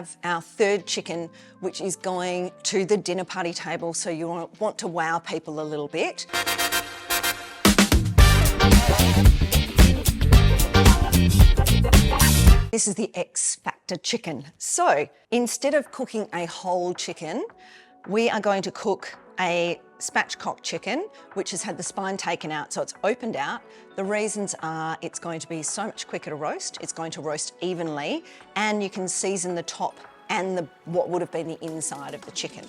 have our third chicken, which is going to the dinner party table, so you want to wow people a little bit. This is the X Factor chicken. So instead of cooking a whole chicken, we are going to cook a spatchcock chicken, which has had the spine taken out, so it's opened out. The reasons are it's going to be so much quicker to roast, it's going to roast evenly, and you can season the top and what would have been the inside of the chicken.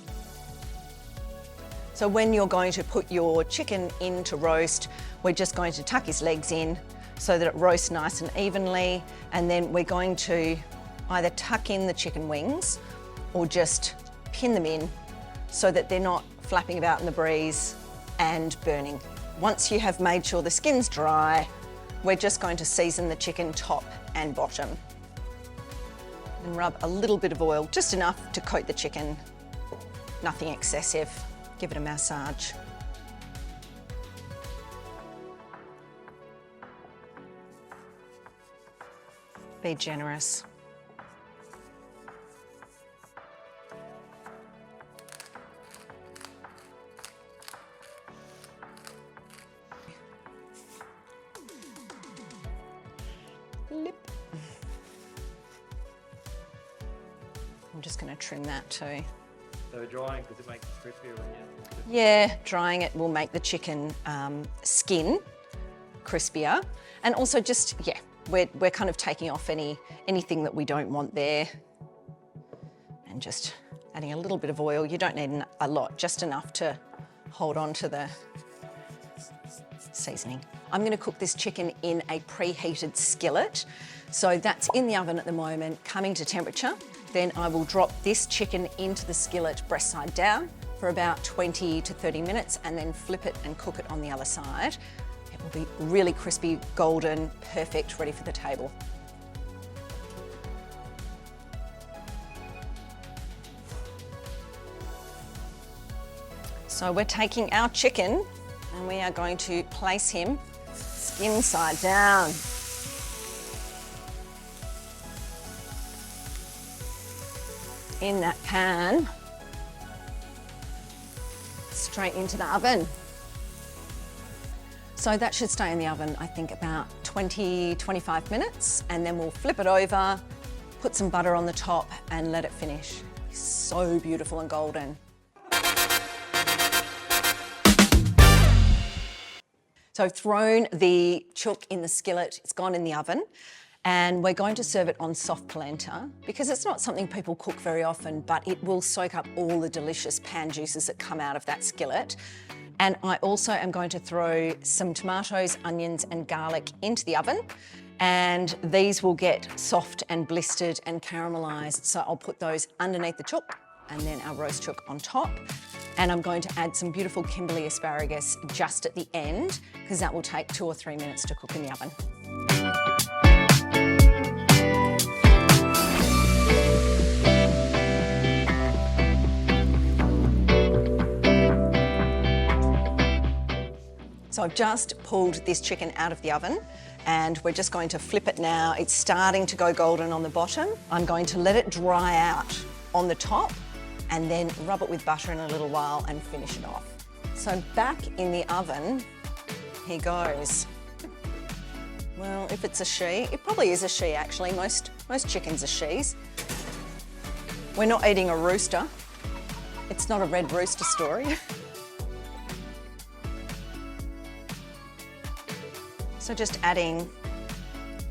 So when you're going to put your chicken in to roast, we're just going to tuck his legs in so that it roasts nice and evenly, and then we're going to either tuck in the chicken wings or just pin them in so that they're not flapping about in the breeze and burning. Once you have made sure the skin's dry, we're just going to season the chicken top and bottom. And rub a little bit of oil, just enough to coat the chicken, nothing excessive. Give it a massage. Be generous. Lip. I'm just going to trim that too. So drying, does it make it crispier when you... Yeah, drying it will make the chicken skin crispier. And also just, yeah, we're kind of taking off anything that we don't want there. And just adding a little bit of oil. You don't need a lot, just enough to hold on to the seasoning. I'm going to cook this chicken in a preheated skillet. So that's in the oven at the moment, coming to temperature. Then I will drop this chicken into the skillet breast side down for about 20 to 30 minutes and then flip it and cook it on the other side. It will be really crispy, golden, perfect, ready for the table. So we're taking our chicken and we are going to place him skin side down. In that pan, straight into the oven. So that should stay in the oven, I think about 20, 25 minutes, and then we'll flip it over, put some butter on the top and let it finish. So beautiful and golden. So I've thrown the chook in the skillet, it's gone in the oven, and we're going to serve it on soft polenta because it's not something people cook very often, but it will soak up all the delicious pan juices that come out of that skillet. And I also am going to throw some tomatoes, onions and garlic into the oven, and these will get soft and blistered and caramelised. So I'll put those underneath the chook and then our roast chook on top. And I'm going to add some beautiful Kimberley asparagus just at the end because that will take 2 or 3 minutes to cook in the oven. So I've just pulled this chicken out of the oven and we're just going to flip it now. It's starting to go golden on the bottom. I'm going to let it dry out on the top and then rub it with butter in a little while and finish it off. So back in the oven, he goes. Well, if it's a she, it probably is a she actually. Most chickens are she's. We're not eating a rooster. It's not a red rooster story. So just adding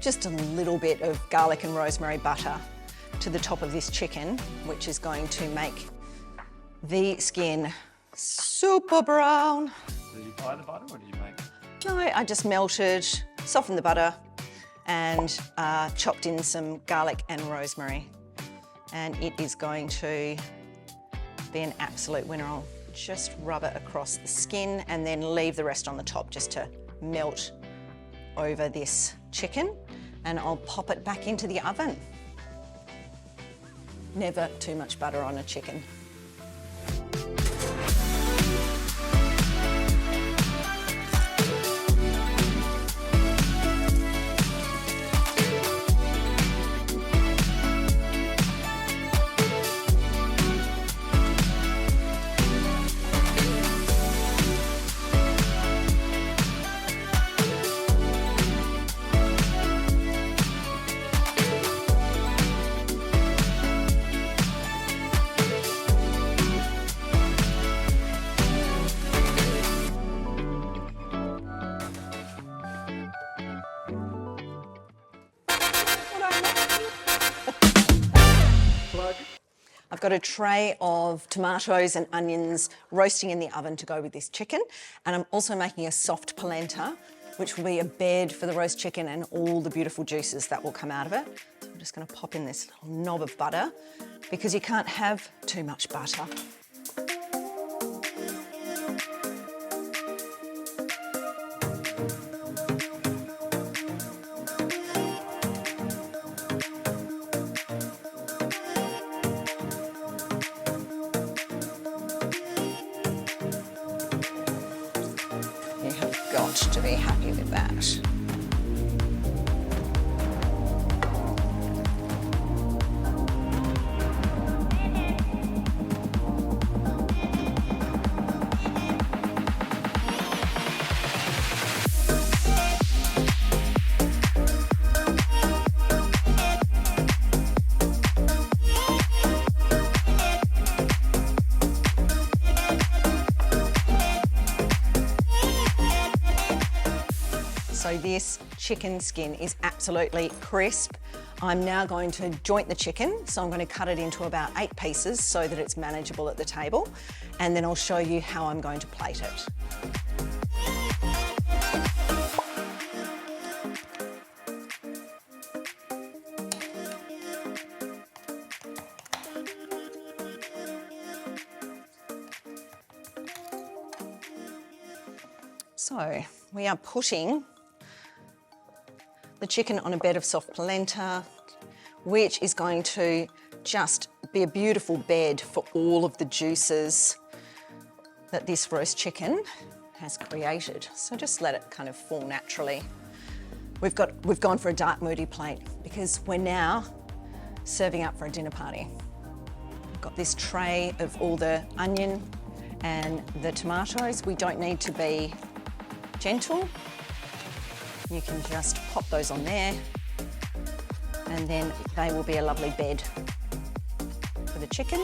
just a little bit of garlic and rosemary butter to the top of this chicken, which is going to make the skin super brown. Did you buy the butter or did you make it? No, I just melted, softened the butter and chopped in some garlic and rosemary. And it is going to be an absolute winner. I'll just rub it across the skin and then leave the rest on the top just to melt over this chicken, and I'll pop it back into the oven. Never too much butter on a chicken. I've got a tray of tomatoes and onions roasting in the oven to go with this chicken. And I'm also making a soft polenta, which will be a bed for the roast chicken and all the beautiful juices that will come out of it. So I'm just going to pop in this little knob of butter because you can't have too much butter. You have got to be happy with that. So this chicken skin is absolutely crisp. I'm now going to joint the chicken, so I'm going to cut it into about 8 pieces so that it's manageable at the table, and then I'll show you how I'm going to plate it. So we are putting the chicken on a bed of soft polenta, which is going to just be a beautiful bed for all of the juices that this roast chicken has created. So just let it kind of fall naturally. We've gone for a dark moody plate because we're now serving up for a dinner party. We've got this tray of all the onion and the tomatoes. We don't need to be gentle. You can just pop those on there and then they will be a lovely bed for the chicken.